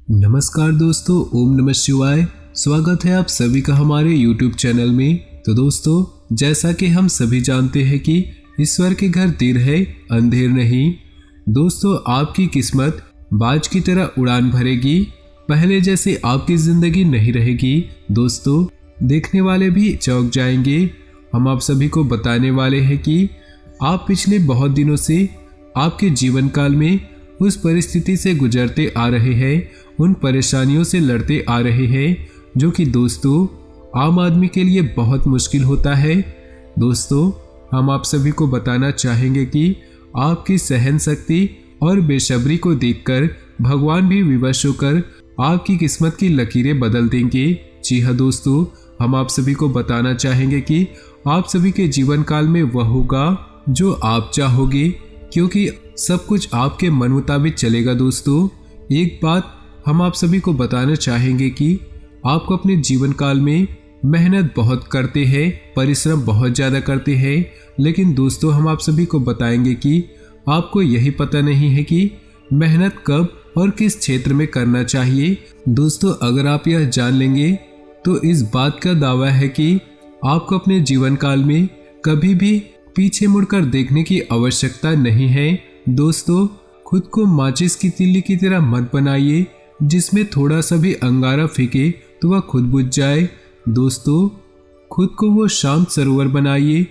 नमस्कार दोस्तों, ओम नमः शिवाय। स्वागत है आप सभी का हमारे YouTube चैनल में। तो दोस्तों, जैसा कि हम सभी जानते हैं कि ईश्वर के घर देर है अंधेर नहीं। दोस्तों, आपकी किस्मत बाज की तरह उड़ान भरेगी। पहले जैसे आपकी जिंदगी नहीं रहेगी। दोस्तों, देखने वाले भी चौंक जाएंगे। हम आप सभी को बताने वाले हैं कि आप पिछले बहुत दिनों से आपके जीवन काल में उस परिस्थिति से गुजरते आ रहे हैं, उन परेशानियों से लड़ते आ रहे हैं जो कि दोस्तों आम आदमी के लिए बहुत मुश्किल होता है। दोस्तों, हम आप सभी को बताना चाहेंगे कि आपकी सहन शक्ति और बेसब्री को देखकर भगवान भी विवश होकर आपकी किस्मत की लकीरें बदल देंगे। जी हाँ दोस्तों, हम आप सभी को बताना चाहेंगे कि आप सभी के जीवन काल में वह होगा जो आप चाहोगे, क्योंकि सब कुछ आपके मन मुताबिक चलेगा। दोस्तों, एक बात हम आप सभी को बताना चाहेंगे कि आपको अपने जीवन काल में मेहनत बहुत करते हैं, परिश्रम बहुत ज़्यादा करते हैं, लेकिन दोस्तों हम आप सभी को बताएंगे कि आपको यही पता नहीं है कि मेहनत कब और किस क्षेत्र में करना चाहिए। दोस्तों, अगर आप यह जान लेंगे तो इस बात का दावा है कि आपको अपने जीवन काल में कभी भी पीछे मुड़कर देखने की आवश्यकता नहीं है। दोस्तों, खुद को माचिस की तीली की तरह मत बनाइए जिसमें थोड़ा सा भी अंगारा फेंके तो वह खुद बुझ जाए। दोस्तों, खुद को वो शांत सरोवर बनाइए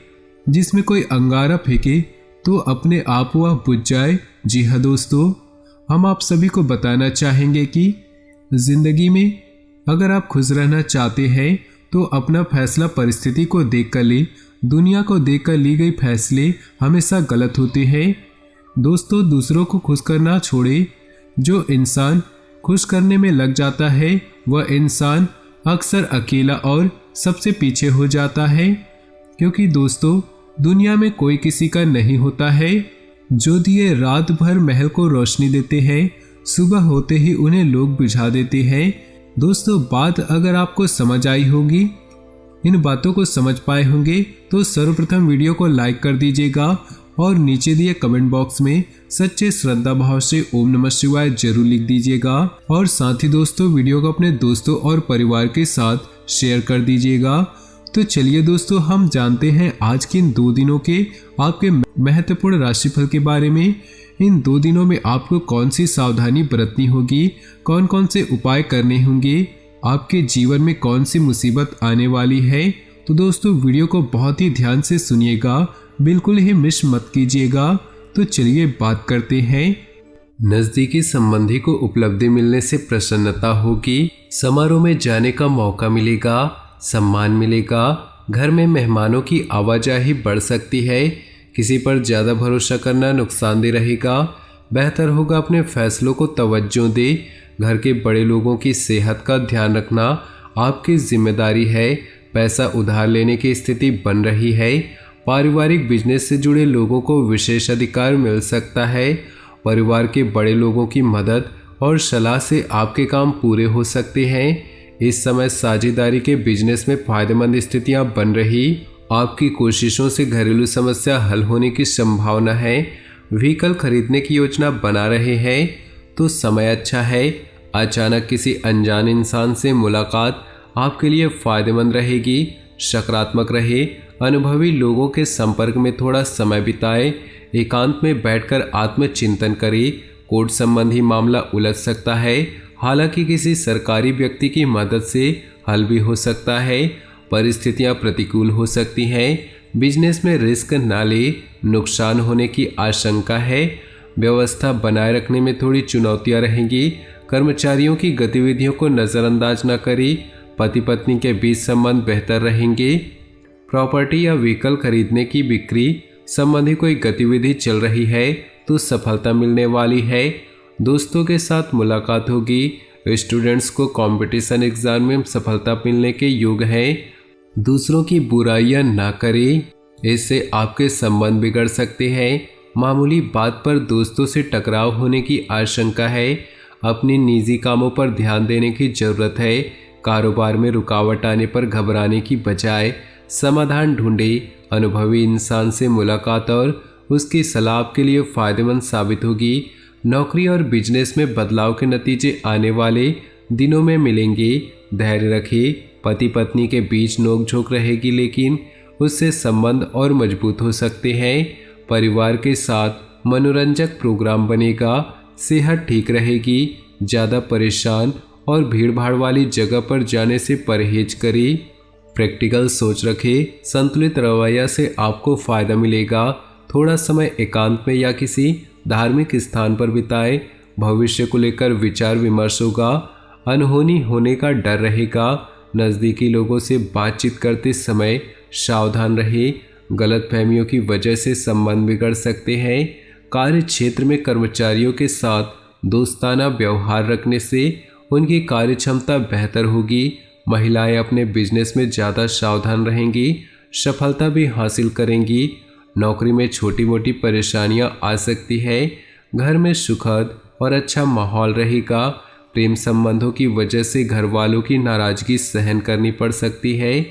जिसमें कोई अंगारा फेंके तो अपने आप वह बुझ जाए। जी हाँ दोस्तों, हम आप सभी को बताना चाहेंगे कि जिंदगी में अगर आप खुश रहना चाहते हैं तो अपना फैसला परिस्थिति को देख कर ले। दुनिया को देखकर ली गई फैसले हमेशा गलत होते हैं। दोस्तों, दूसरों को खुश करना छोड़े। जो इंसान खुश करने में लग जाता है वह इंसान अक्सर अकेला और सबसे पीछे हो जाता है, क्योंकि दोस्तों दुनिया में कोई किसी का नहीं होता है। जो दिए रात भर महल को रोशनी देते हैं, सुबह होते ही उन्हें लोग बुझा देते हैं। दोस्तों, बात अगर आपको समझ आई होगी, इन बातों को समझ पाए होंगे, तो सर्वप्रथम वीडियो को लाइक कर दीजिएगा और नीचे दिए कमेंट बॉक्स में सच्चे श्रद्धा भाव से ओम नमः शिवाय जरूर लिख दीजिएगा। और साथ ही दोस्तों वीडियो को अपने दोस्तों और परिवार के साथ शेयर कर दीजिएगा। तो चलिए दोस्तों, हम जानते हैं आज के इन 2 दिनों के आपके महत्वपूर्ण राशिफल के बारे में। इन 2 दिनों में आपको कौन सी सावधानी बरतनी होगी, कौन कौन से उपाय करने होंगे, आपके जीवन में कौन सी मुसीबत आने वाली है। तो दोस्तों वीडियो को बहुत ही ध्यान से सुनिएगा, बिल्कुल ही मिस मत कीजिएगा। तो चलिए बात करते हैं। नजदीकी संबंधी को उपलब्धि मिलने से प्रसन्नता होगी, समारोह में जाने का मौका मिलेगा, सम्मान मिलेगा, घर में मेहमानों की आवाजाही बढ़ सकती है, किसी पर ज़्यादा भरोसा करना नुकसानदेह रहेगा। बेहतर होगा अपने फैसलों को तवज्जो दे। घर के बड़े लोगों की सेहत का ध्यान रखना आपकी जिम्मेदारी है। पैसा उधार लेने की स्थिति बन रही है। पारिवारिक बिजनेस से जुड़े लोगों को विशेष अधिकार मिल सकता है। परिवार के बड़े लोगों की मदद और सलाह से आपके काम पूरे हो सकते हैं। इस समय साझेदारी के बिजनेस में फायदेमंद स्थितियां बन रही। आपकी कोशिशों से घरेलू समस्या हल होने की संभावना है। व्हीकल खरीदने की योजना बना रहे हैं तो समय अच्छा है। अचानक किसी अनजान इंसान से मुलाकात आपके लिए फायदेमंद रहेगी। सकारात्मक रहे। अनुभवी लोगों के संपर्क में थोड़ा समय बिताएं। एकांत में बैठकर आत्मचिंतन करें। कोर्ट संबंधी मामला उलझ सकता है, हालांकि किसी सरकारी व्यक्ति की मदद से हल भी हो सकता है। परिस्थितियां प्रतिकूल हो सकती हैं। बिजनेस में रिस्क न ले, नुकसान होने की आशंका है। व्यवस्था बनाए रखने में थोड़ी चुनौतियां रहेंगी। कर्मचारियों की गतिविधियों को नज़रअंदाज न करें। पति पत्नी के बीच संबंध बेहतर रहेंगे। प्रॉपर्टी या व्हीकल खरीदने की बिक्री संबंधी कोई गतिविधि चल रही है तो सफलता मिलने वाली है। दोस्तों के साथ मुलाकात होगी। स्टूडेंट्स को कंपटीशन एग्जाम में सफलता मिलने के योग है। दूसरों की बुराइयां ना करें, इससे आपके संबंध बिगड़ सकते हैं। मामूली बात पर दोस्तों से टकराव होने की आशंका है। अपने निजी कामों पर ध्यान देने की जरूरत है। कारोबार में रुकावट आने पर घबराने की बजाय समाधान ढूंढे। अनुभवी इंसान से मुलाकात और उसकी सलाह आपके लिए फायदेमंद साबित होगी। नौकरी और बिजनेस में बदलाव के नतीजे आने वाले दिनों में मिलेंगे। धैर्य रखें। पति पत्नी के बीच नोकझोंक रहेगी, लेकिन उससे संबंध और मजबूत हो सकते हैं। परिवार के साथ मनोरंजक प्रोग्राम बनेगा। सेहत ठीक रहेगी। ज़्यादा परेशान और भीड़भाड़ वाली जगह पर जाने से परहेज करें। प्रैक्टिकल सोच रखें। संतुलित रवैया से आपको फ़ायदा मिलेगा। थोड़ा समय एकांत में या किसी धार्मिक स्थान पर बिताएं। भविष्य को लेकर विचार विमर्श होगा। अनहोनी होने का डर रहेगा। नज़दीकी लोगों से बातचीत करते समय सावधान रहे। गलतफहमियों की वजह से संबंध बिगड़ सकते हैं। कार्य क्षेत्र में कर्मचारियों के साथ दोस्ताना व्यवहार रखने से उनकी कार्य क्षमता बेहतर होगी। महिलाएं अपने बिजनेस में ज़्यादा सावधान रहेंगी। सफलता भी हासिल करेंगी। नौकरी में छोटी मोटी परेशानियां आ सकती है। घर में सुखद और अच्छा माहौल रहेगा। प्रेम संबंधों की वजह से घर वालों की नाराजगी सहन करनी पड़ सकती है।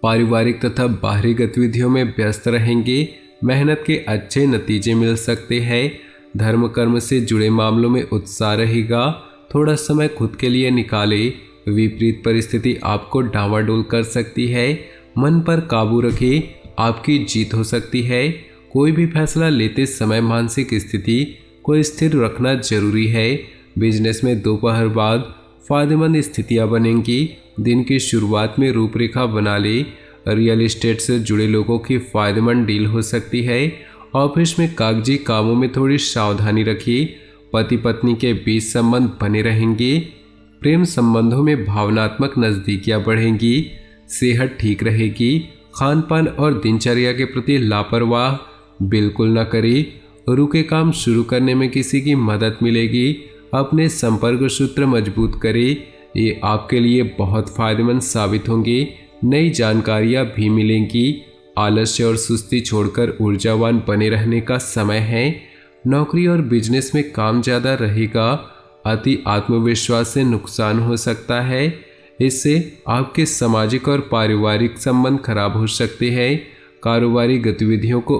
पारिवारिक तथा बाहरी गतिविधियों में व्यस्त रहेंगे। मेहनत के अच्छे नतीजे मिल सकते हैं। धर्म कर्म से जुड़े मामलों में उत्साह रहेगा। थोड़ा समय खुद के लिए निकालें। विपरीत परिस्थिति आपको डांवाडोल कर सकती है। मन पर काबू रखें। आपकी जीत हो सकती है। कोई भी फैसला लेते समय मानसिक स्थिति को स्थिर रखना जरूरी है। बिजनेस में दोपहर बाद फायदेमंद स्थितियां बनेंगी। दिन की शुरुआत में रूपरेखा बना ले। रियल एस्टेट से जुड़े लोगों की फायदेमंद डील हो सकती है। ऑफिस में कागजी कामों में थोड़ी सावधानी रखिए। पति पत्नी के बीच संबंध बने रहेंगे। प्रेम संबंधों में भावनात्मक नज़दीकियां बढ़ेंगी। सेहत ठीक रहेगी। खान पान और दिनचर्या के प्रति लापरवाह बिल्कुल न करें। रुके काम शुरू करने में किसी की मदद मिलेगी। अपने संपर्क सूत्र मजबूत करें। ये आपके लिए बहुत फायदेमंद साबित होंगे। नई जानकारियाँ भी मिलेंगी। आलस्य और सुस्ती छोड़कर ऊर्जावान बने रहने का समय है। नौकरी और बिजनेस में काम ज़्यादा रहेगा। अति आत्मविश्वास से नुकसान हो सकता है। इससे आपके सामाजिक और पारिवारिक संबंध खराब हो सकते हैं। कारोबारी गतिविधियों को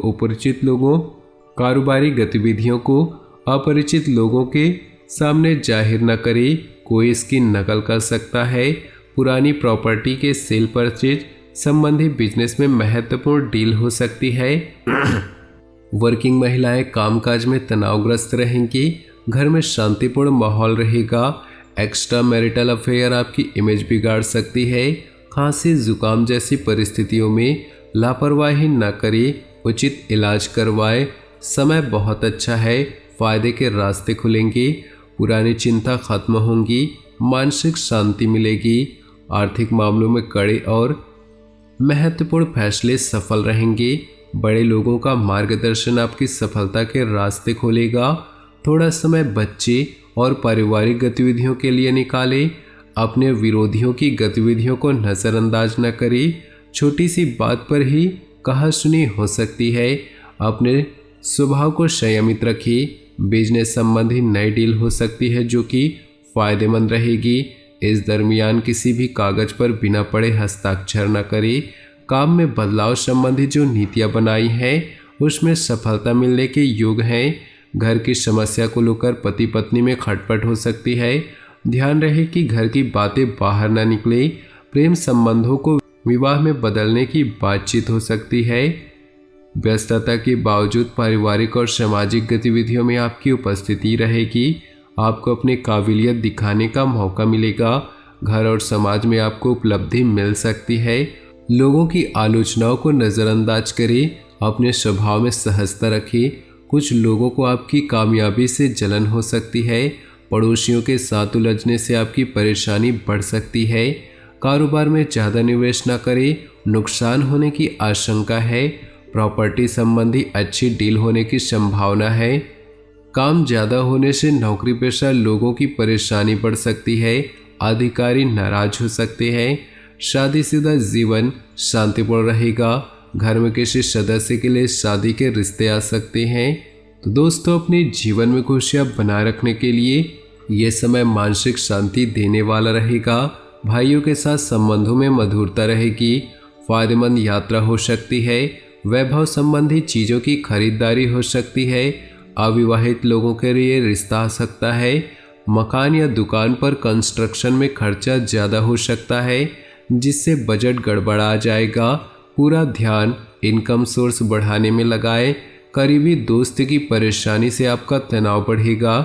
अपरिचित लोगों के सामने जाहिर न करें। कोई इसकी नकल कर सकता है। पुरानी प्रॉपर्टी के सेल परचेज संबंधी बिजनेस में महत्वपूर्ण डील हो सकती है। वर्किंग महिलाएं कामकाज में तनावग्रस्त रहेंगी। घर में शांतिपूर्ण माहौल रहेगा। एक्स्ट्रा मैरिटल अफेयर आपकी इमेज बिगाड़ सकती है। खांसी जुकाम जैसी परिस्थितियों में लापरवाही न करें। उचित इलाज करवाएं। समय बहुत अच्छा है। फायदे के रास्ते खुलेंगे। पुरानी चिंता खत्म होंगी। मानसिक शांति मिलेगी। आर्थिक मामलों में कड़े और महत्वपूर्ण फैसले सफल रहेंगे। बड़े लोगों का मार्गदर्शन आपकी सफलता के रास्ते खोलेगा। थोड़ा समय बच्चे और पारिवारिक गतिविधियों के लिए निकालें। अपने विरोधियों की गतिविधियों को नज़रअंदाज न करें। छोटी सी बात पर ही कहासुनी हो सकती है। अपने स्वभाव को संयमित रखिए। बिजनेस संबंधी नई डील हो सकती है जो कि फायदेमंद रहेगी। इस दरमियान किसी भी कागज पर बिना पढ़े हस्ताक्षर न करें। काम में बदलाव संबंधी जो नीतियां बनाई हैं उसमें सफलता मिलने के योग हैं। घर की समस्या को लेकर पति पत्नी में खटपट हो सकती है। ध्यान रहे कि घर की बातें बाहर न निकले। प्रेम संबंधों को विवाह में बदलने की बातचीत हो सकती है। व्यस्तता के बावजूद पारिवारिक और सामाजिक गतिविधियों में आपकी उपस्थिति रहेगी। आपको अपनी काबिलियत दिखाने का मौका मिलेगा। घर और समाज में आपको उपलब्धि मिल सकती है। लोगों की आलोचनाओं को नज़रअंदाज करें। अपने स्वभाव में सहजता रखें। कुछ लोगों को आपकी कामयाबी से जलन हो सकती है। पड़ोसियों के साथ उलझने से आपकी परेशानी बढ़ सकती है। कारोबार में ज़्यादा निवेश न करें। नुकसान होने की आशंका है। प्रॉपर्टी संबंधी अच्छी डील होने की संभावना है। काम ज़्यादा होने से नौकरी पेशा लोगों की परेशानी बढ़ सकती है। अधिकारी नाराज हो सकते हैं। शादीशुदा जीवन शांतिपूर्ण रहेगा। घर में किसी सदस्य के लिए शादी के रिश्ते आ सकते हैं। तो दोस्तों, अपने जीवन में खुशियाँ बनाए रखने के लिए ये समय मानसिक शांति देने वाला रहेगा। भाइयों के साथ संबंधों में मधुरता रहेगी। फायदेमंद यात्रा हो सकती है। वैभव संबंधी चीज़ों की खरीदारी हो सकती है। अविवाहित लोगों के लिए रिश्ता आ सकता है। मकान या दुकान पर कंस्ट्रक्शन में खर्चा ज़्यादा हो सकता है, जिससे बजट गड़बड़ा जाएगा। पूरा ध्यान इनकम सोर्स बढ़ाने में लगाएं। करीबी दोस्त की परेशानी से आपका तनाव बढ़ेगा।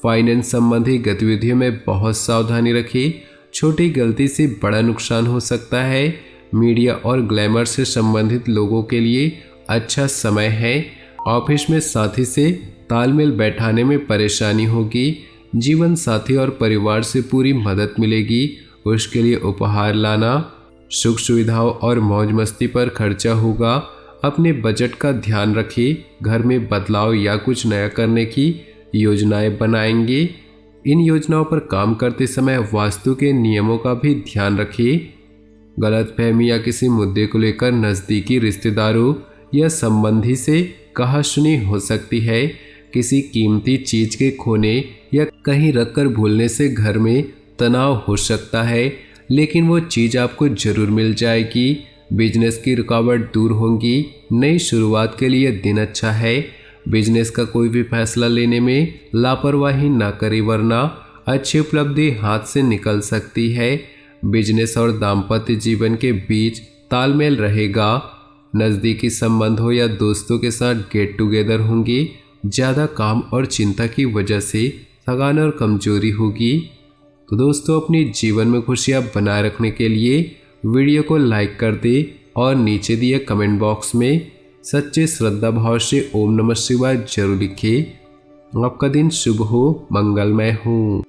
फाइनेंस संबंधी गतिविधियों में बहुत सावधानी रखें। छोटी गलती से बड़ा नुकसान हो सकता है। मीडिया और ग्लैमर से संबंधित लोगों के लिए अच्छा समय है। ऑफिस में साथी से तालमेल बैठाने में परेशानी होगी। जीवन साथी और परिवार से पूरी मदद मिलेगी। उसके लिए उपहार लाना। सुख सुविधाओं और मौज मस्ती पर खर्चा होगा। अपने बजट का ध्यान रखिए। घर में बदलाव या कुछ नया करने की योजनाएं बनाएंगे। इन योजनाओं पर काम करते समय वास्तु के नियमों का भी ध्यान रखिए। गलतफहमी या किसी मुद्दे को लेकर नज़दीकी रिश्तेदारों या संबंधी से कहासुनी हो सकती है। किसी कीमती चीज़ के खोने या कहीं रखकर भूलने से घर में तनाव हो सकता है, लेकिन वो चीज़ आपको ज़रूर मिल जाएगी। बिजनेस की रुकावट दूर होंगी। नई शुरुआत के लिए दिन अच्छा है। बिजनेस का कोई भी फैसला लेने में लापरवाही ना करें, वरना अच्छी उपलब्धि हाथ से निकल सकती है। बिजनेस और दाम्पत्य जीवन के बीच तालमेल रहेगा। नज़दीकी संबंधों या दोस्तों के साथ गेट टुगेदर होंगे। ज़्यादा काम और चिंता की वजह से थकान और कमजोरी होगी। तो दोस्तों, अपने जीवन में खुशियाँ बनाए रखने के लिए वीडियो को लाइक कर दें और नीचे दिए कमेंट बॉक्स में सच्चे श्रद्धा भाव से ओम नमः शिवाय जरूर लिखें। आपका दिन शुभ हो, मंगलमय हो।